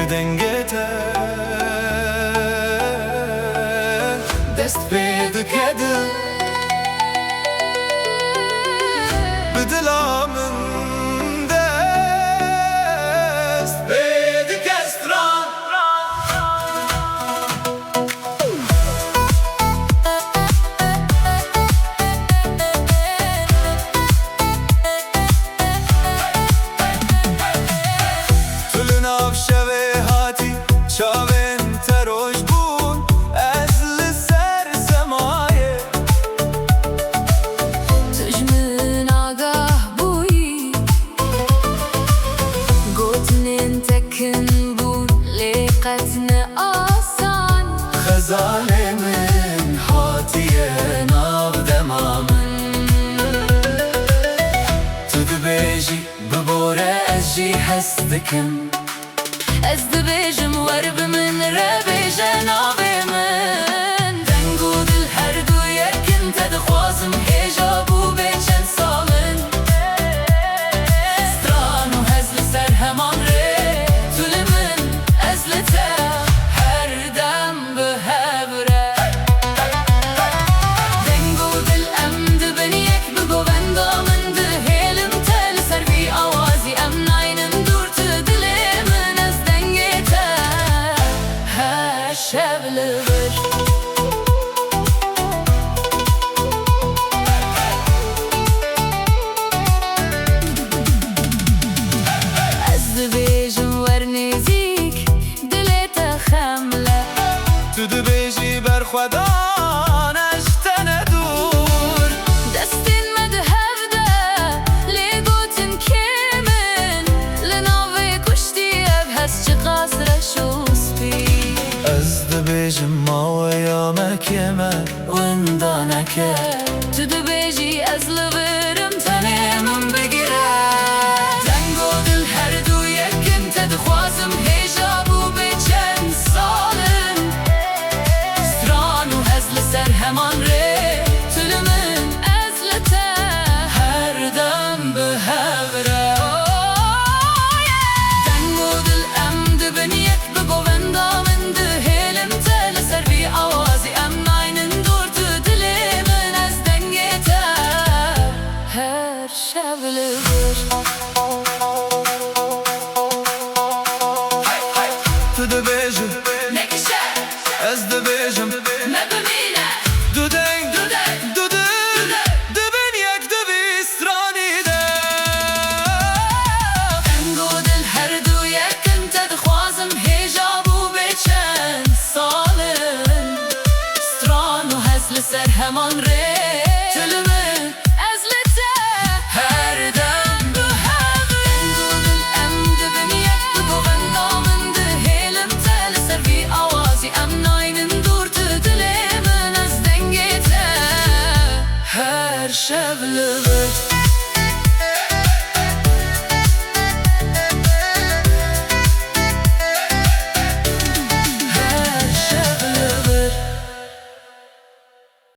دنگته دست بید کدل بدلا من دست بید کستران چاوین تروش بون از لسر سمایه تجمن آگاه بویی گوتنین تکن بون لیقتن آسان خزانه من هاتیه ناو دمامن تو دبیجی ببوره از جی هستکم از دبیجم ورب من ربیجه ناوی من دنگو دل هر دو یکن تدخوازم هیجا بو بیچن سالن ستران و هزل سر همان ری تول من ازلته هر دم به هبره دنگو دل امد بن یک بگو بندا من ده هیلم تل سر بی آوازی امناینم دور تو دلی شبلغر از دبیجم ورنزیک دلت خمله تو دبیجی بر خودان اشتن دور دستین مدهف ده لیگوتن کمن لناوی کشتی اب هست چه قصرشو سپی از دبیجم ما و یا مکمه وندانکه تو دبیجی از لورم تنیمم بگیره دنگو دل هر دو یکن تدخوازم هیجا بو بیچن سالن ستران و هزل سر همان ری تول من ازلته هر دم به هبره دنگو دل امد بن یک بگو وندام تو دبیجم نکشه از دبیجم مبمینه دو دنگ دو دل دبین یک دبی سترانیده دنگو دل هر دو یکن تدخوازم هیجا بو بیچن سالن ستران و هزل سر همان ری